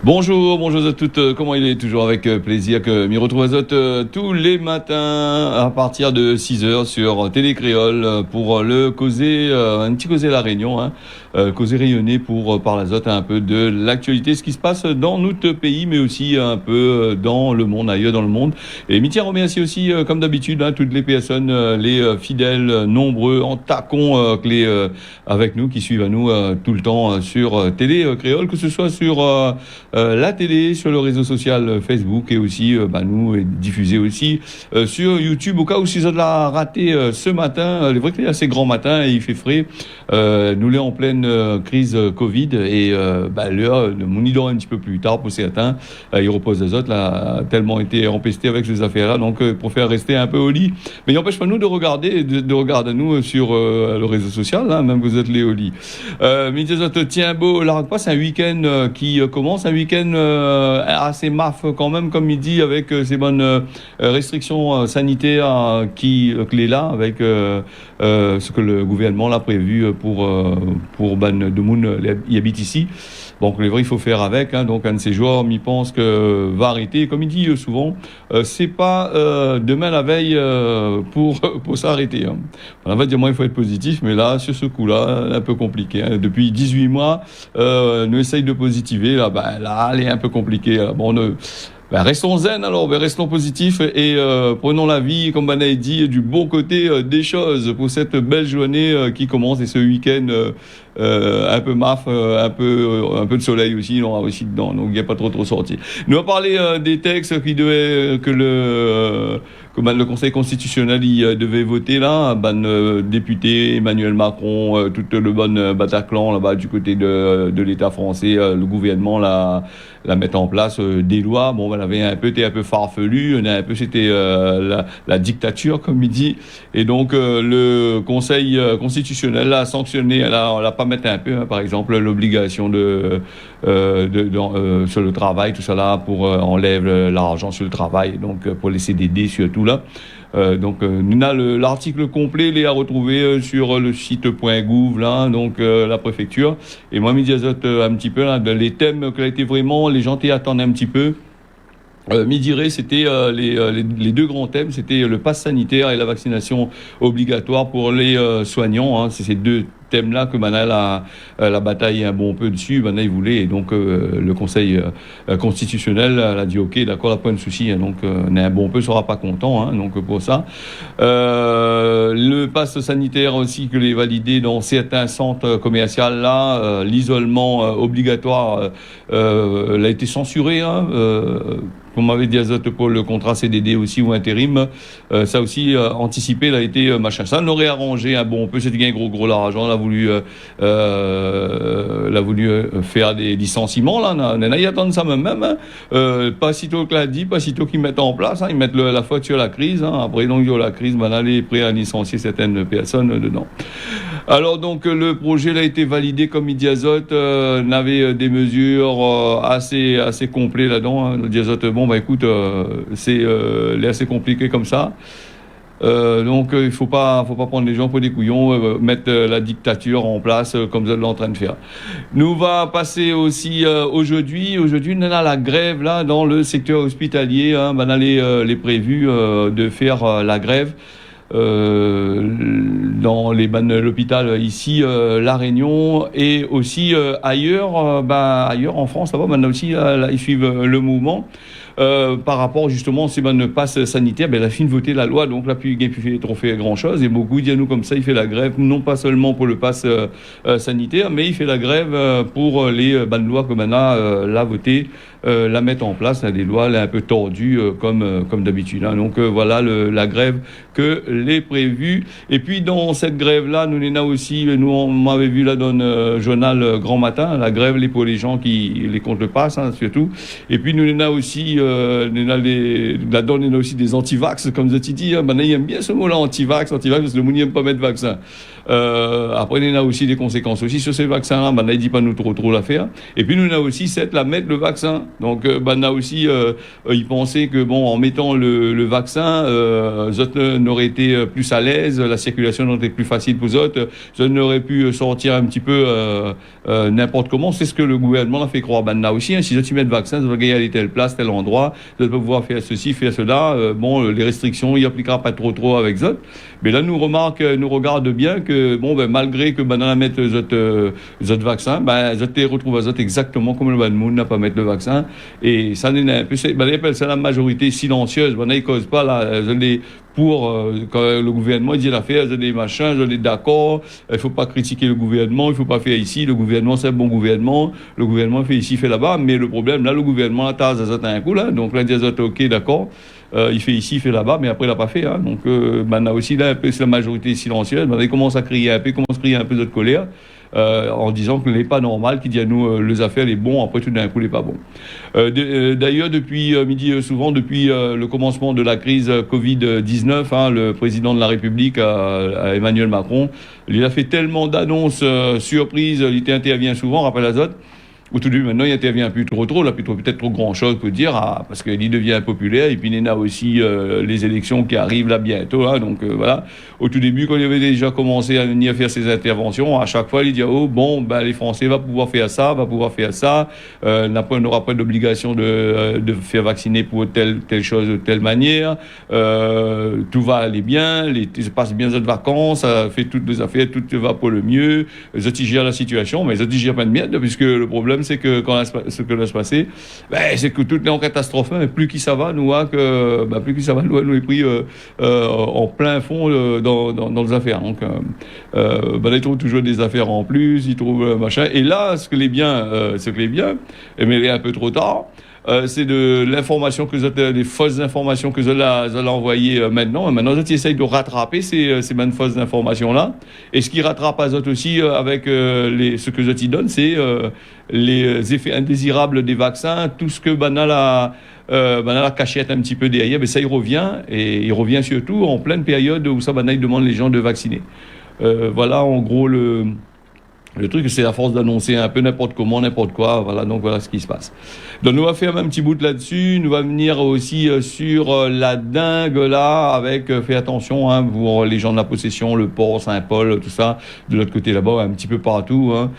Bonjour à toutes. Comment il est? Toujours avec plaisir que m'y retrouve à Zot tous les matins à partir de 6 heures sur Télé Créole pour le causer, un petit causer La Réunion, hein, causer rayonner pour parler à Zot un peu de l'actualité, ce qui se passe dans notre pays, mais aussi un peu dans le monde, ailleurs dans le monde. Et m'y tiens remercier aussi, comme d'habitude, hein, toutes les personnes, les fidèles nombreux en tacon avec nous, qui suivent à nous tout le temps sur Télé Créole, que ce soit sur la télé, sur le réseau social Facebook et aussi nous diffuser aussi sur YouTube au cas où si vous avez raté ce matin. C'est vrai qu'il est assez grand matin et il fait frais. Nous l'est en pleine crise Covid et l'heure mon idole un petit peu plus tard pour certains. Il repose les autres là tellement été empesté avec ces affaires là, donc pour faire rester un peu au lit. Mais il n'empêche pas nous de regarder nous sur le réseau social, hein, même que vous êtes les au lit. Mais tiens beau, la pas c'est un week-end qui commence, un week-end assez maf quand même, comme il dit, avec ces bonnes restrictions sanitaires qui est là, avec ce que le gouvernement l'a prévu pour de monde y habite ici. Donc les vrais il faut faire avec, hein, donc un de ces jours m'y pense que va arrêter, comme il dit souvent, c'est pas demain la veille pour s'arrêter, hein. On va dire moi il faut être positif, mais là sur ce coup-là un peu compliqué, hein. Depuis 18 mois nous essaye de positiver, là elle est un peu compliquée, hein. Restons zen alors, restons positifs et prenons la vie, comme on a dit, du bon côté des choses pour cette belle journée qui commence et ce week-end un peu maf, un peu de soleil aussi, il y aura aussi dedans, donc il n'y a pas trop sorti. Nous allons parler des textes qui devaient que le Conseil constitutionnel devait voter là, député Emmanuel Macron, toute le bon Bataclan là-bas du côté de l'État français, le gouvernement la mettre en place des lois. Bon, elle avait un peu farfelu, c'était la dictature comme il dit, et donc le Conseil constitutionnel a sanctionné, elle a pas mettre un peu, hein, par exemple l'obligation sur le travail, tout ça là, pour enlève l'argent sur le travail, donc pour les CDD surtout là. Nous avons l'article complet, il est à retrouver sur le site .gouv là, donc la préfecture. Et moi, je dis un petit peu là, les thèmes qui a été vraiment, les gens attendent un petit peu. C'était les deux grands thèmes, c'était le pass sanitaire et la vaccination obligatoire pour les soignants, hein. C'est ces deux thèmes-là que la bataille un bon peu dessus, il voulait, et donc le Conseil constitutionnel a dit ok, d'accord, pas de souci, hein, donc un bon peu sera pas content, hein, donc pour ça. Le pass sanitaire aussi que les validé dans certains centres commerciaux là, l'isolement obligatoire a été censuré, hein, comme m'avait dit Azote pour le contrat CDD aussi ou intérim, ça aussi anticipé, il a été machin. Ça l'aurait arrangé un bon peu, c'était un gros l'argent, l'a voulu faire des licenciements là, on y attendre ça même, hein. Pas sitôt que l'a dit, pas sitôt qu'ils mettent en place, hein, ils mettent la faute sur la crise, hein. Après donc il y a la crise, elle est prêt à licencier certaines personnes dedans. Alors donc le projet a été validé comme il dit Azote, n'avait des mesures assez complètes là-dedans, hein. Le Diazote, écoute, c'est assez compliqué comme ça. Il faut pas prendre les gens pour des couillons, mettre la dictature en place comme vous êtes en train de faire. Nous va passer aussi aujourd'hui on a la grève là dans le secteur hospitalier, hein, les prévus de faire la grève. Dans l'hôpital ici, La Réunion, et aussi ailleurs en France là-bas, maintenant aussi ils suivent le mouvement. Par rapport justement c'est passe sanitaire, la fin de voter la loi, donc là plus trop fait grand chose, et beaucoup disent nous comme ça, il fait la grève non pas seulement pour le pass sanitaire, mais il fait la grève pour les lois que maintenant l'a voté, la mettre en place, là, des lois là, un peu tordues comme d'habitude, hein. Donc voilà la grève que les prévus. Et puis dans cette grève là nous l'en a aussi, on m'avait vu là dans le journal Grand Matin, la grève pour les gens qui les contre le pass, hein, surtout. Et puis nous l'en a aussi là-dedans on a aussi des anti-vax, comme je t'ai dit, hein. Ils aiment bien ce mot-là, anti-vax, parce que le monde n'aime pas mettre vaccin. Après, il y a aussi des conséquences aussi sur ces vaccins-là. Ben, là, il dit pas nous trop l'affaire. Et puis, nous, on a aussi cette la mettre le vaccin. Donc, ben, on a aussi, ils pensaient que bon, en mettant le vaccin, autres n'auraient été plus à l'aise, la circulation n'aurait été plus facile pour eux autres, ils n'auraient pu sortir un petit peu n'importe comment. C'est ce que le gouvernement a fait croire. Ben, là aussi, hein, si ils mettent le vaccin, ils vont gagner à telle place, tel endroit, ils vont pouvoir faire ceci, faire cela. Bon, les restrictions, il appliquera pas trop avec eux. Mais là, nous regarde bien que bon, ben, malgré que ben, on a mettre les autres vaccins, ben, les autres retrouvent les autres exactement comme le ban monde n'a pas mettre le vaccin. Et ça n'est un peu, ben, ils appellent ça la majorité silencieuse. Ben, ils causent pas là, quand le gouvernement dit l'affaire, ils ont des machins, ils ont des d'accord, il faut pas critiquer le gouvernement, il faut pas faire ici, le gouvernement c'est un bon gouvernement, le gouvernement fait ici, fait là-bas, mais le problème, là, le gouvernement a un coup, là, donc là, ils disent, ok, d'accord, il fait ici, il fait là-bas, mais après, il n'a pas fait, hein, donc, ben, là aussi, là, un peu, c'est la majorité silencieuse, ben, ils commencent à crier un peu, de colère, en disant que n'est pas normal, qu'il dit à nous les affaires les bons, après tout d'un coup les pas bons. D'ailleurs, depuis souvent depuis le commencement de la crise Covid-19, hein, le président de la République, à Emmanuel Macron, il a fait tellement d'annonces surprises, il intervient souvent, rappelle Azote, au tout début, maintenant, il intervient plus trop, là, peut-être trop grand chose pour dire, parce qu'il devient populaire, et puis il y a aussi les élections qui arrivent là bientôt, hein, donc voilà. Au tout début, quand il avait déjà commencé à venir faire ses interventions, à chaque fois, il dit, oh, bon, ben, les Français vont pouvoir faire ça, on n'aura pas d'obligation de faire vacciner pour telle chose, de telle manière, tout va aller bien, ça passe bien les vacances, ça fait toutes les affaires, tout va pour le mieux, les autres, ils gèrent la situation, mais les autres, ils gèrent pas de merde, puisque le problème, c'est que ce que va se passer, ben, c'est que tout est en catastrophe, mais plus qui ça va, nous est pris en plein fond dans les affaires. Donc, ben, ils trouvent toujours des affaires en plus, ils trouvent machin. Et là, ce que les biens, mais il est un peu trop tard. C'est de l'information des fausses informations que vous allez envoyer maintenant. Et maintenant, ils essayent de rattraper ces mêmes fausses informations-là. Et ce qui rattrape à eux aussi avec ce que vous donnent, c'est les effets indésirables des vaccins, tout ce que la cachette un petit peu derrière, mais ça il revient, et il revient surtout en pleine période où ça il demande les gens de vacciner. Voilà en gros le truc, c'est à force d'annoncer un peu n'importe comment, n'importe quoi, voilà, donc voilà ce qui se passe. Donc nous va faire un petit bout là-dessus, nous va venir aussi sur la dingue là, avec, faites attention, hein, pour les gens de la possession, le port, Saint-Paul, tout ça, de l'autre côté là-bas, un petit peu partout, hein,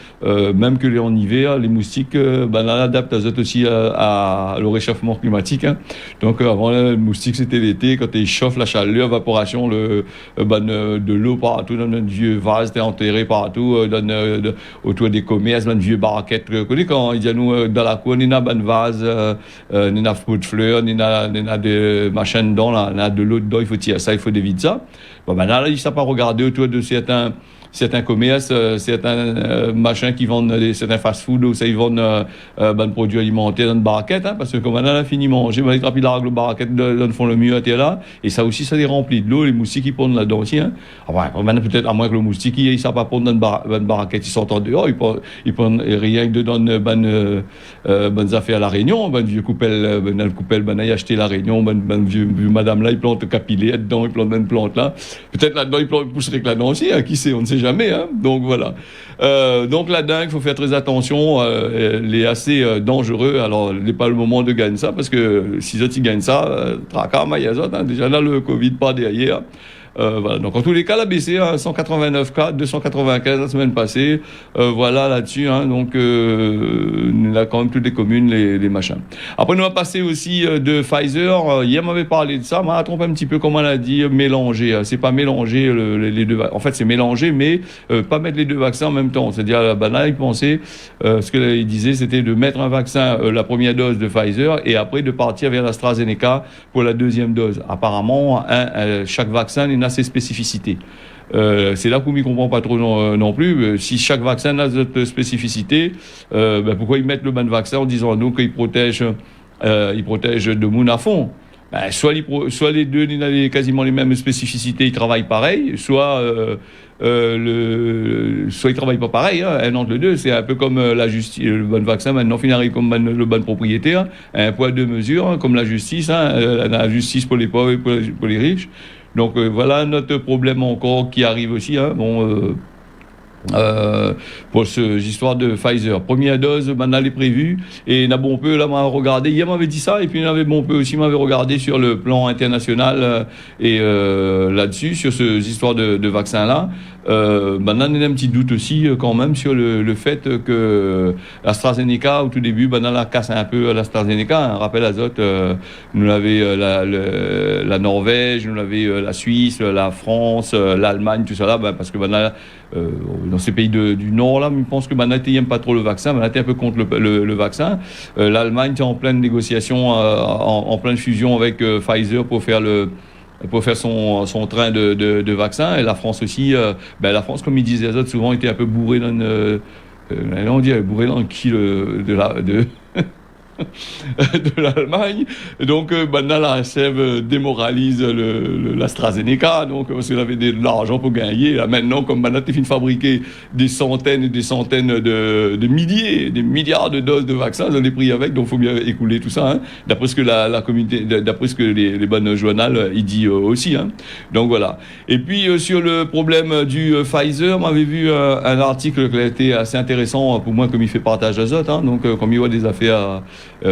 même que en hiver, les moustiques, on adapte aussi au réchauffement climatique, hein. Donc avant, le moustique c'était l'été, quand il chauffe la chaleur, l'évaporation, de l'eau partout, dans notre vieux vase, t'es enterré partout, autour des commerces, dans vieux barraquettes, quand il y a nous dans la cour, il y a un vase, il y a un de fleurs, il y a des machins dedans, il y a de l'eau dedans, il faut tirer ça, il faut éviter ça. Bon, ben là, il ne s'est pas regardé autour de certains commerces, certains machins qui vendent certains fast-food où ça ils vendent des produits alimentaires dans une barraquette, hein, parce que comme on a fini manger, les rapide la barraquette font le mieux à terre là, et ça aussi ça les remplit de l'eau, les moustiques ils pondent là-dedans aussi, hein. Peut-être à moins que le moustique il savent pas pondre dans une barraquette, ils sortent en dehors, ils pondent rien que dedans bonnes affaires à la Réunion, vieux coupelle, il acheté la Réunion, vieux madame là, il plante capillaire dedans, il plante une plante là, peut-être là-dedans il pousserait que là-dedans aussi, hein, qui sait, on ne sait jamais, hein. Donc voilà. Donc la dingue, il faut faire très attention. Elle est assez dangereux. Alors, il n'est pas le moment de gagner ça, parce que si ils gagnent ça, tracas, maïazot, hein, déjà là, le Covid pas derrière. Voilà. Donc en tous les cas, la baissé, hein, 189 cas, 295 la semaine passée. Voilà là-dessus. Hein, donc on a quand même toutes les communes, les machins. Après, nous on va passer aussi de Pfizer. Hier, on m'avait parlé de ça. M'a trompé un petit peu, comme on l'a dit, mélanger. C'est pas mélanger les deux. En fait, c'est mélanger, mais pas mettre les deux vaccins en même temps. C'est-à-dire, là, il pensait, ce qu'il disait, c'était de mettre un vaccin, la première dose de Pfizer, et après de partir vers l'AstraZeneca pour la deuxième dose. Apparemment, chaque vaccin a ses spécificités. C'est là qu'on ne comprend pas trop non plus. Si chaque vaccin a cette spécificité, pourquoi ils mettent le bon vaccin en disant à nous qu'il protège de moun à fond? Soit les deux ont quasiment les mêmes spécificités, ils travaillent pareil, soit ils travaillent pas pareil, hein, un entre les deux. C'est un peu comme la justice, le bon vaccin maintenant finit comme le bon propriétaire, un poids deux mesures, hein, comme la justice, hein, la justice pour les pauvres et pour les riches. Donc voilà notre problème encore qui arrive aussi. Hein. Bon. Pour cette histoire de Pfizer. Première dose, maintenant elle est prévue. Et bon peu là m'a regardé. Hier m'avait dit ça et puis bon peu aussi m'avait regardé sur le plan international là-dessus sur ces histoires de vaccins là. Maintenant on a un petit doute aussi quand même sur le fait que l'AstraZeneca au tout début, maintenant la casse un peu l'AstraZeneca. Un rappel azote, nous l'avait la Norvège, nous l'avait la Suisse, la France, l'Allemagne, tout ça là, parce que maintenant dans ces pays du Nord, là, je pense que Banaté n'aime pas trop le vaccin. Banaté est un peu contre le vaccin. L'Allemagne est en pleine négociation, en pleine fusion avec Pfizer pour faire son train de vaccins. Et la France aussi. La France, comme ils disaient les autres, souvent était un peu bourrée dans on dit bourrée dans le kill de l'Allemagne. Donc, maintenant, la SEV démoralise l'AstraZeneca, donc, parce qu'elle avait de l'argent pour gagner. Là, maintenant, comme maintenant, tu fini de fabriquer des centaines et des centaines de milliers, des milliards de doses de vaccins, ils ont les pris avec, donc il faut bien écouler tout ça, hein, d'après ce que la communauté, d'après ce que les bonnes journaux, ils disent aussi, hein. Donc, voilà. Et puis, sur le problème du Pfizer, m'avait vu un article qui a été assez intéressant pour moi, comme il fait partage d'azote, hein, donc, comme il voit des affaires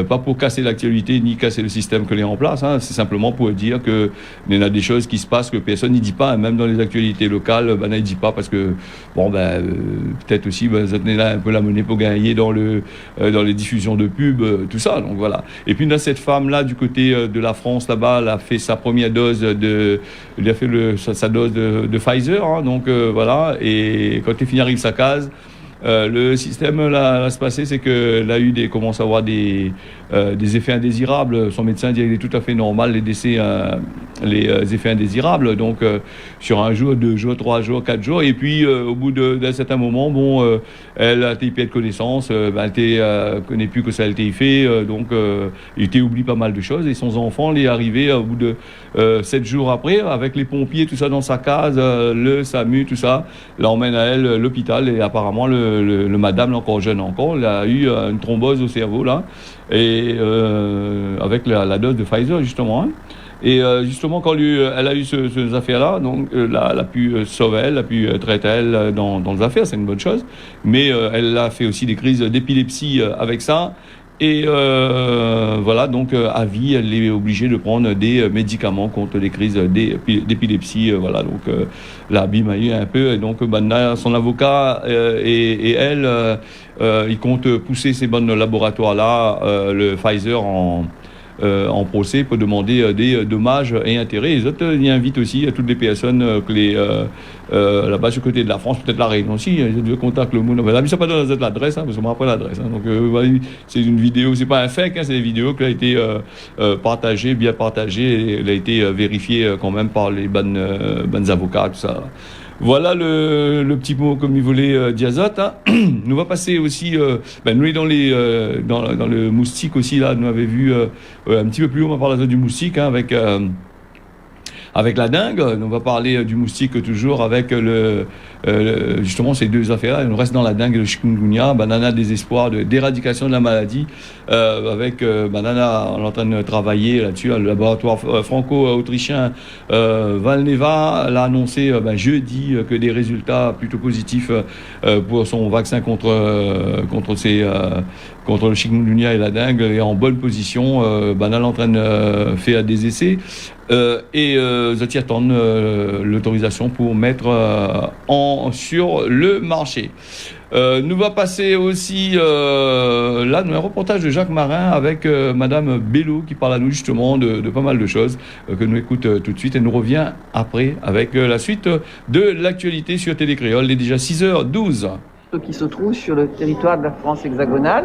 pas pour casser l'actualité ni casser le système que l'on est en place, hein, c'est simplement pour dire que il y a des choses qui se passent que personne n'y dit pas, hein, même dans les actualités locales, il ne dit pas parce que peut-être aussi vous êtes là un peu la monnaie pour gagner dans les diffusions de pub, tout ça. Donc voilà. Et puis dans cette femme là du côté de la France là-bas, elle a fait sa première dose sa dose de Pfizer, hein, donc voilà. Et quand il finit arrive sa case. Le système là se passer, c'est que là commence à avoir des effets indésirables. Son médecin dit qu'il est tout à fait normal les décès, les effets indésirables. Donc sur un jour, 2 jours, 3 jours, 4 jours, et puis au bout d'un certain moment, elle a été perdre connaissance, elle connaît plus que ça a été fait, donc il était oublié pas mal de choses. Et son enfant est arrivé au bout de 7 jours après, avec les pompiers, tout ça dans sa case, le SAMU, tout ça, l'emmène à elle l'hôpital et apparemment le madame, encore jeune encore, elle a eu une thrombose au cerveau là, et avec la dose de Pfizer justement. Hein. Et justement, quand elle a eu ces affaires-là, donc elle a pu sauver elle a pu traiter elle dans les affaires, c'est une bonne chose. Mais elle a fait aussi des crises d'épilepsie avec ça. Et voilà, donc à vie, elle est obligée de prendre des médicaments contre les crises d'épilepsie. Voilà, donc la BIM a eu un peu. Et donc maintenant, son avocat et elle, ils comptent pousser ces bons laboratoires-là, le Pfizer en procès pour demander des dommages et intérêts. Les autres, ils invitent aussi à toutes les personnes là-bas sur le côté de la France, peut-être la Réunion aussi, ils contactent le monde. Là, mais ça pas donné l'adresse, hein, parce qu'on m'a appris l'adresse. Hein. Donc, c'est une vidéo, c'est pas un fake, hein, c'est une vidéo qui a été partagée, bien partagée, et elle a été vérifiée quand même par les bonnes avocats, tout ça. Voilà le petit mot comme il voulait d'Azote. Hein. Nous va passer aussi, nous dans le moustique aussi là, nous avait vu un petit peu plus haut, on va parler du moustique, hein, avec la dengue. On va parler du moustique toujours avec justement ces deux affaires-là. On reste dans la dengue et le chikungunya. Banana des espoirs d'éradication de la maladie. Avec Banana, on est en train de travailler là-dessus. Le laboratoire franco-autrichien Valneva l'a annoncé jeudi que des résultats plutôt positifs pour son vaccin contre le chikungunya et la dengue est en bonne position. Banana est en train de faire des essais. Et ils attendent l'autorisation pour mettre sur le marché. Nous va passer aussi là un reportage de Jacques Marin avec Madame Bello qui parle à nous justement de pas mal de choses que nous écoute tout de suite et nous revient après avec la suite de l'actualité sur Télé Créole. Il est déjà 6h12. Qui se trouvent sur le territoire de la France hexagonale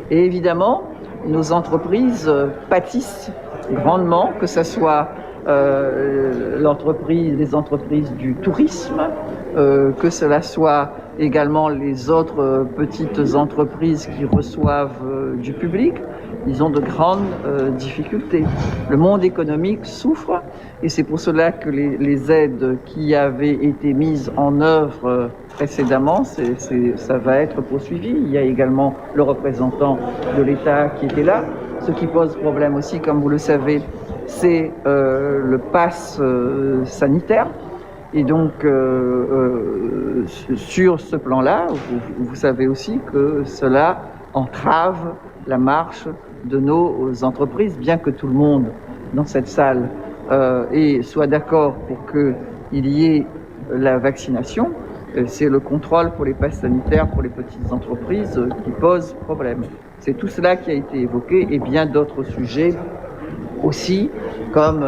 et évidemment nos entreprises pâtissent grandement, que ce soit les entreprises du tourisme, que cela soit également les autres petites entreprises qui reçoivent du public. Ils ont de grandes difficultés. Le monde économique souffre et c'est pour cela que les aides qui avaient été mises en œuvre précédemment, ça va être poursuivi. Il y a également le représentant de l'État qui était là. Ce qui pose problème aussi, comme vous le savez, c'est le pass sanitaire. Et donc, sur ce plan-là, vous savez aussi que cela entrave la marche de nos entreprises, bien que tout le monde dans cette salle soit d'accord pour qu'il y ait la vaccination. C'est le contrôle pour les passes sanitaires pour les petites entreprises qui pose problème. C'est tout cela qui a été évoqué et bien d'autres sujets aussi, comme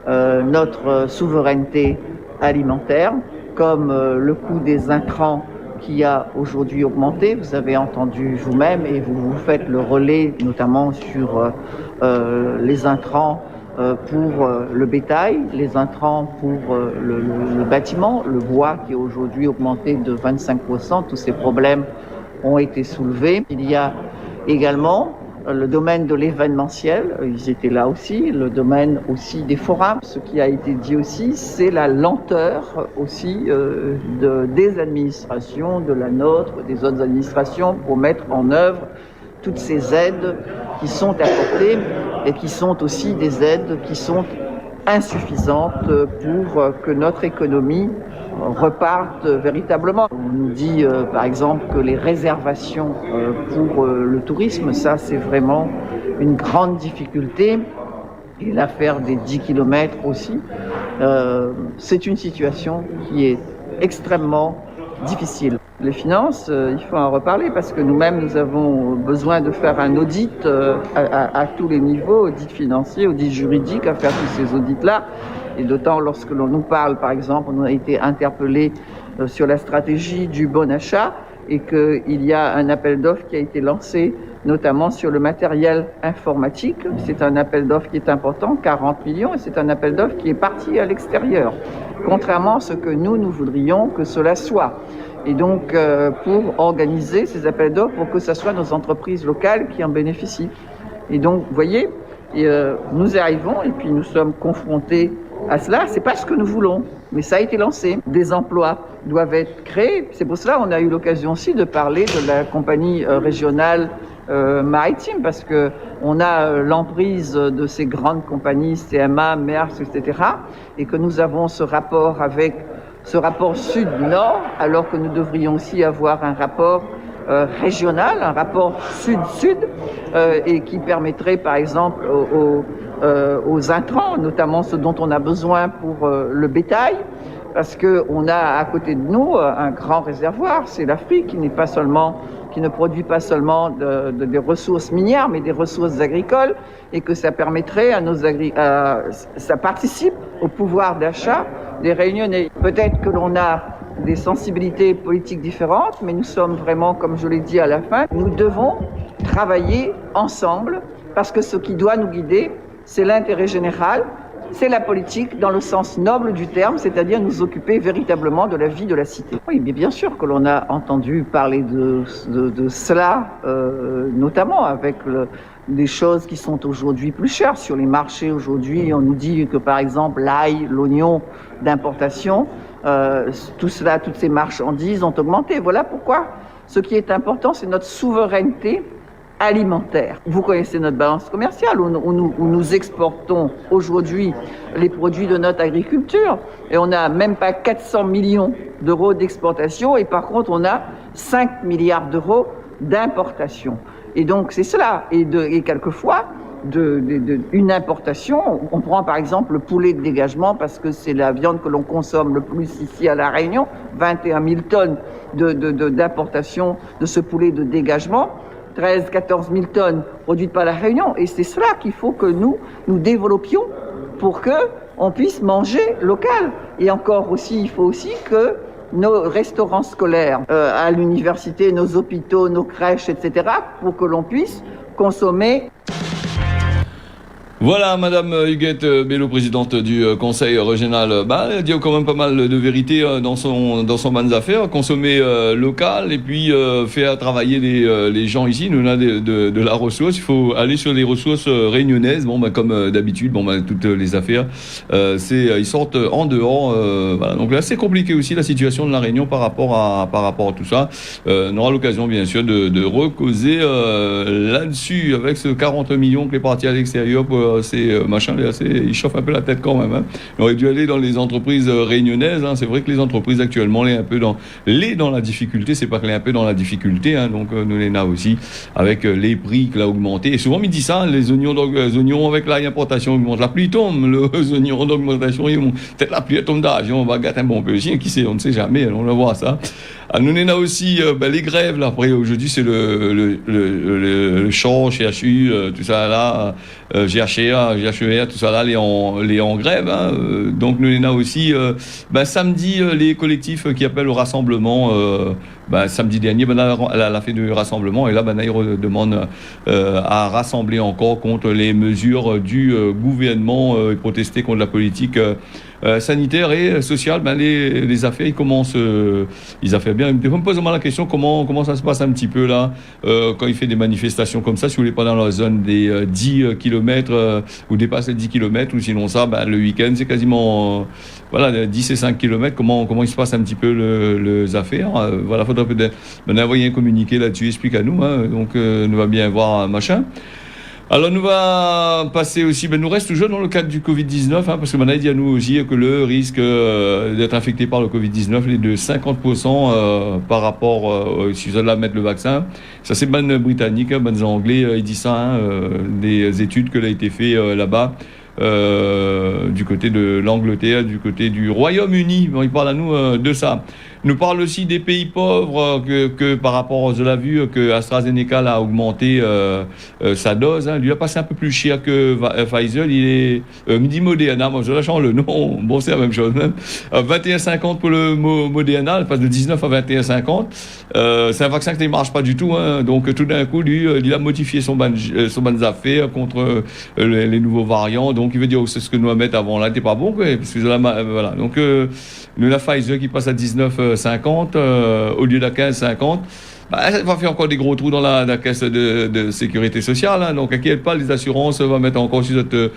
notre souveraineté alimentaire, comme le coût des intrants qui a aujourd'hui augmenté. Vous avez entendu vous-même et vous faites le relais notamment sur les intrants pour le bétail, les intrants pour le bâtiment, le bois qui est aujourd'hui augmenté de 25%. Tous ces problèmes ont été soulevés. Il y a également le domaine de l'événementiel, ils étaient là aussi, le domaine aussi des forums. Ce qui a été dit aussi, c'est la lenteur aussi des administrations, de la nôtre, des autres administrations pour mettre en œuvre toutes ces aides qui sont apportées et qui sont aussi des aides qui sont insuffisantes pour que notre économie reparte véritablement. On nous dit par exemple que les réservations pour le tourisme, ça c'est vraiment une grande difficulté. Et l'affaire des 10 km aussi, c'est une situation qui est extrêmement difficile. Les finances, il faut en reparler parce que nous-mêmes, nous avons besoin de faire un audit à tous les niveaux, audit financier, audit juridique, à faire tous ces audits-là. Et d'autant lorsque l'on nous parle, par exemple, on a été interpellé sur la stratégie du bon achat et qu'il y a un appel d'offres qui a été lancé, notamment sur le matériel informatique. C'est un appel d'offres qui est important, 40 millions, et c'est un appel d'offres qui est parti à l'extérieur, contrairement à ce que nous voudrions que cela soit. Et donc, pour organiser ces appels d'offres, pour que ce soit nos entreprises locales qui en bénéficient. Et donc, vous voyez, nous arrivons et puis nous sommes confrontés à cela. C'est pas ce que nous voulons, mais ça a été lancé. Des emplois doivent être créés. C'est pour cela qu'on a eu l'occasion aussi de parler de la compagnie régionale maritime, parce que on a l'emprise de ces grandes compagnies, CMA, Maersk, etc., et que nous avons ce rapport avec ce rapport sud-nord, alors que nous devrions aussi avoir un rapport régional, un rapport sud-sud, et qui permettrait par exemple aux intrants, notamment ceux dont on a besoin pour le bétail, parce qu'on a à côté de nous un grand réservoir, c'est l'Afrique, qui ne produit pas seulement des ressources minières, mais des ressources agricoles, et que ça permettrait à ça participe au pouvoir d'achat des Réunionnais. Peut-être que l'on a des sensibilités politiques différentes, mais nous sommes vraiment, comme je l'ai dit à la fin, nous devons travailler ensemble, parce que ce qui doit nous guider, c'est l'intérêt général, c'est la politique dans le sens noble du terme, c'est-à-dire nous occuper véritablement de la vie de la cité. Oui, mais bien sûr que l'on a entendu parler de cela, notamment avec des choses qui sont aujourd'hui plus chères. Sur les marchés aujourd'hui, on nous dit que par exemple l'ail, l'oignon d'importation, tout cela, toutes ces marchandises ont augmenté. Voilà pourquoi ce qui est important, c'est notre souveraineté alimentaire. Vous connaissez notre balance commerciale où nous exportons aujourd'hui les produits de notre agriculture et on n'a même pas 400 millions d'euros d'exportation et par contre on a 5 milliards d'euros d'importation. Et donc c'est cela. Et quelquefois, une importation, on prend par exemple le poulet de dégagement parce que c'est la viande que l'on consomme le plus ici à La Réunion, 21 000 tonnes d'importation de ce poulet de dégagement. 14 000 tonnes produites par La Réunion. Et c'est cela qu'il faut que nous développions pour qu'on puisse manger local. Et encore aussi, il faut aussi que nos restaurants scolaires à l'université, nos hôpitaux, nos crèches, etc., pour que l'on puisse consommer. Voilà, Madame Huguette Bello, présidente du Conseil régional, elle dit quand même pas mal de vérité dans son bonnes affaires, consommer local et puis faire travailler les gens ici. Nous on a de la ressource, il faut aller sur les ressources réunionnaises. Comme d'habitude, toutes les affaires, ils sortent en dehors. Voilà. Donc là, c'est compliqué aussi la situation de la Réunion par rapport à tout ça. On aura l'occasion bien sûr de recauser là-dessus avec ce 40 millions qui est parti à l'extérieur pour ces machins, il chauffe un peu la tête quand même. On aurait dû aller dans les entreprises réunionnaises. C'est vrai que les entreprises actuellement, les un peu dans la difficulté. C'est pas que les un peu dans la difficulté. Donc nous les a aussi avec les prix qui a augmenté. Et souvent, il dit ça, les oignons avec l'importation augmente. La pluie tombe, les oignons d'augmentation, peut-être la pluie tombe d'avion, on va gâter un bon peu aussi. Qui sait, on ne sait jamais. On va voir ça. Nous on a aussi les grèves là. Après aujourd'hui c'est le champ, CHU, tout ça là, GHR, tout ça là, les en grève. Donc nous on a aussi samedi les collectifs qui appellent au rassemblement. Samedi dernier, elle a fait du rassemblement et là, ils demandent à rassembler encore contre les mesures du gouvernement et protester contre la politique sanitaire et sociale. Les affaires, ils commencent, ils affaires bien. Je me pose la question comment ça se passe un petit peu là quand il fait des manifestations comme ça, si vous voulez pas dans la zone des 10 km ou dépasser les 10 km ou sinon ça, le week-end c'est quasiment 10 et 5 km. Comment il se passe un petit peu les affaires. Faudrait peut-être envoyer un communiqué là-dessus, explique à nous. Donc nous va bien voir machin. Alors nous va passer aussi, nous reste toujours dans le cadre du Covid-19, parce que il dit à nous aussi que le risque d'être infecté par le Covid-19 est de 50% par rapport si vous allez mettre le vaccin. Ça c'est bonne britannique, bonnes anglais, il dit ça, des études que a été fait là-bas. Du côté de l'Angleterre, du côté du Royaume-Uni, il parle à nous de ça. Nous parle aussi des pays pauvres que par rapport, je l'ai vu que AstraZeneca a augmenté sa dose. Lui a passé un peu plus cher que Pfizer. Il est dit Moderna, moi je la change le nom. Bon, c'est la même chose même. 21,50 pour le Moderna, il passe de 19 à 21,50. C'est un vaccin qui ne marche pas du tout. Donc tout d'un coup, lui, il a modifié son bonnes affaires contre les nouveaux variants. Donc il veut dire c'est ce que nous allons mettre avant là, t'es pas bon quoi. Parce que voilà. Donc nous la Pfizer qui passe à 19,50 au lieu de 15,50. Ça va faire encore des gros trous dans la caisse de sécurité sociale. Donc, à qui pas, les assurances vont mettre encore sur notre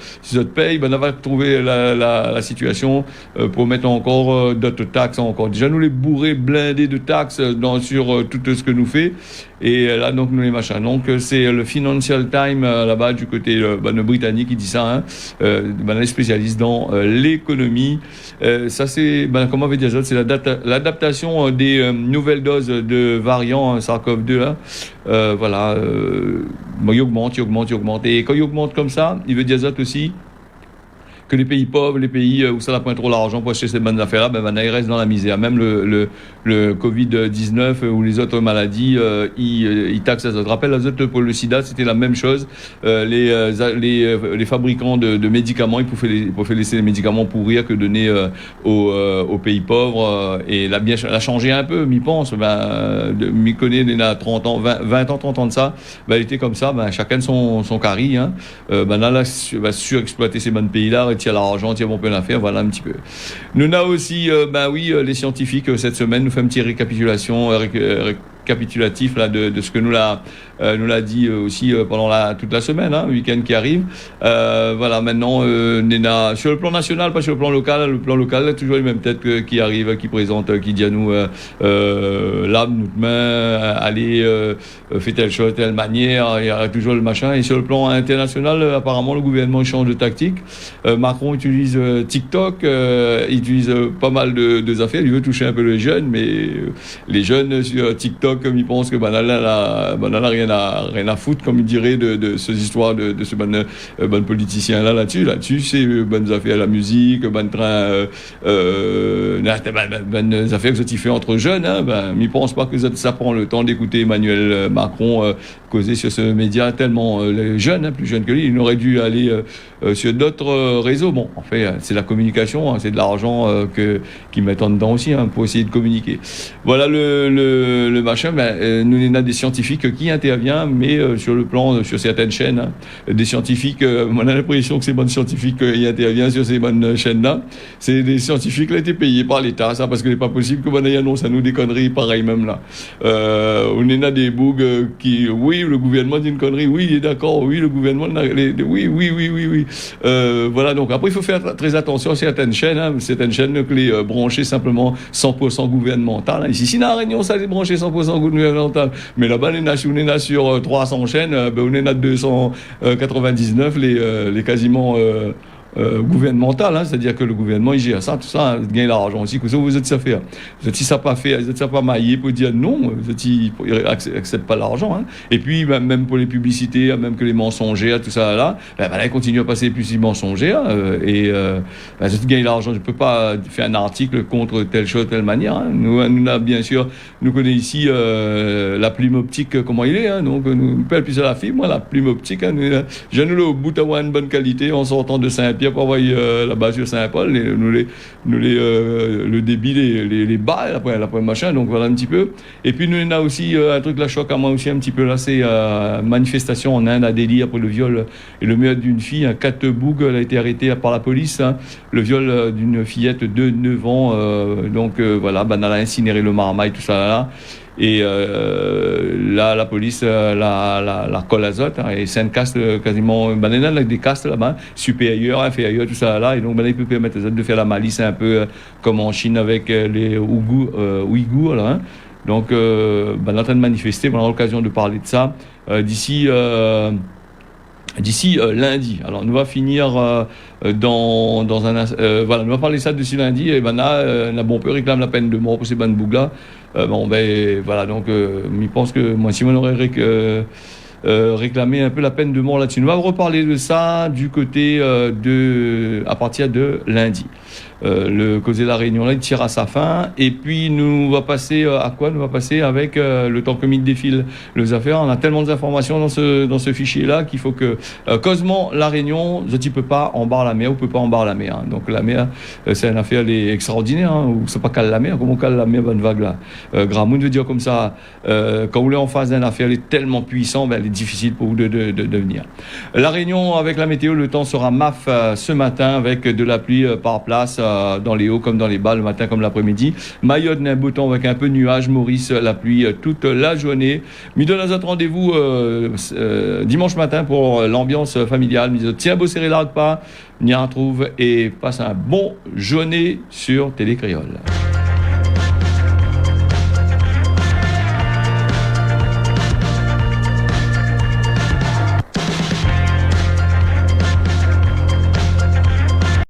paye. On va trouver la situation pour mettre encore d'autres taxes encore. Déjà, nous les bourrés blindés de taxes sur tout ce que nous fait. Et là, donc, nous les machins. Donc, c'est le Financial Times là-bas du côté le britannique qui dit ça. Les spécialistes dans l'économie. Ça, c'est, comme on avait dit, c'est l'adaptation des nouvelles doses de variants SARS-CoV-2 là. Il augmente. Et quand il augmente comme ça, il veut dire aussi que les pays pauvres, les pays où ça n'a pas trop l'argent pour acheter ces bonnes affaires-là, ils restent dans la misère. Même le Covid-19 ou les autres maladies, ils taxent les autres. Je rappelle, pour le sida, c'était la même chose. Les fabricants de médicaments, ils pouvaient laisser les médicaments pourrir que donner aux pays pauvres. Et là, bien, elle a changé un peu, m'y pense. M'y connaît, il y a 30 ans, 20 ans, 30 ans de ça. Il était comme ça, chacun son carry. Là, va surexploiter ces bons pays-là. Tiens l'argent, tiens mon peu d'affaires, voilà un petit peu. Nous on a aussi, les scientifiques cette semaine nous fait une petite récapitulatif là de ce que nous l'a dit aussi pendant toute la semaine, le week-end qui arrive. Maintenant sur le plan national, pas sur le plan local. Le plan local, là, toujours les mêmes têtes qui arrivent, qui présentent, qui disent à nous là, notre main, allez, fait telle chose, telle manière, il y a toujours le machin. Et sur le plan international, apparemment le gouvernement change de tactique. Macron utilise TikTok, il utilise pas mal de affaires, il veut toucher un peu les jeunes, mais les jeunes sur TikTok, comme ils pensent que rien à foutre, comme il dirait de ces histoires de ce bon politicien là-dessus, c'est bonnes affaires, la musique, bonnes affaires que ça fait entre jeunes, ils pensent pas que ça prend le temps d'écouter Emmanuel Macron causer sur ce média tellement jeune, plus jeune que lui. Il aurait dû aller sur d'autres réseaux. Bon, en fait, c'est la communication, c'est de l'argent qui mettent en dedans aussi pour essayer de communiquer. Voilà le machin. Nous, on a des scientifiques qui interviennent, mais sur certaines chaînes, des scientifiques, on a l'impression que ces bonnes scientifiques qui interviennent sur ces bonnes chaînes-là, c'est des scientifiques qui ont été payés par l'État, ça, parce qu'il n'est pas possible que on annonce à nous des conneries pareilles même là. On est là des bougs qui, oui, le gouvernement dit une connerie, oui, il est d'accord, oui, le gouvernement, oui. Voilà, donc après, il faut faire très attention à certaines chaînes que les brancher simplement 100% gouvernemental. Ici, si dans la Réunion, ça est branché 100% gouvernemental, mais là-bas, on est là sur 300 chaînes, on est là 299, les quasiment gouvernemental, c'est-à-dire que le gouvernement il gère ça, tout ça, il gagne l'argent aussi, que ça vous êtes ça faire. Vous êtes si ça pas fait, vous êtes ça pas maillé pour dire non, vous êtes ils acceptent pas l'argent. Et puis même pour les publicités, même que les mensongers, tout ça là, ils continuent à passer plus les mensongers vous gagnez l'argent. Je peux pas faire un article contre telle chose, telle manière. Nous bien sûr, nous connaissons ici la plume optique, comment il est. Donc nous pèle plus à la fibre, la plume optique. Je nous au bout d'avoir une bonne qualité en sortant de Saint-Pierre pour envoyer là-bas sur Saint-Paul, le débit, les bas, après machin, donc voilà un petit peu. Et puis nous, on a aussi un truc là, choc à moi aussi un petit peu là, c'est manifestation en Inde à Delhi après le viol et le meurtre d'une fille, 4 bougs, elle a été arrêtée par la police, le viol d'une fillette de 9 ans, voilà, elle a incinéré le marmaille, tout ça là. Et là, la police la colle azote et c'est une caste quasiment avec des castes là-bas, supérieurs, inférieurs, tout ça là. Et donc, il peut permettre de faire la malice un peu comme en Chine avec les Ouïghours. Là, Donc, on est en train de manifester, on a l'occasion de parler de ça d'ici lundi. Alors, nous va finir dans un... voilà, nous va parler de ça d'ici lundi. Et la bon peu réclame la peine de mort pour ces bonnes bougs-là. Voilà, donc, je pense que moi, si on aurait réclamer un peu la peine de mort là-dessus. Nous allons reparler de ça du côté à partir de lundi. Le causé de la Réunion là, il tire à sa fin. Et puis nous va passer à quoi? Nous va passer avec le temps que il défile les affaires. On a tellement d'informations dans ce fichier là qu'il faut que causement la Réunion, je ne peux pas en barre la mer ou peut pas en barre la mer. Donc la mer, c'est une affaire extraordinaire. Ou c'est pas cale la mer, comment cale la mer bonne vague là. Gramoun veut dire comme ça. Quand vous êtes en face d'une affaire, elle est tellement puissante, elle est difficile pour vous de venir. La Réunion avec la météo, le temps sera maf ce matin avec de la pluie par place. Dans les hauts comme dans les bas, le matin comme l'après-midi. Mayotte, un beau temps avec un peu de nuages. Maurice, la pluie toute la journée. Midon a rendez-vous dimanche matin pour l'ambiance familiale. Tiens, beau serré là pas, n'y en retrouve et passe un bon journée sur Télé Créole.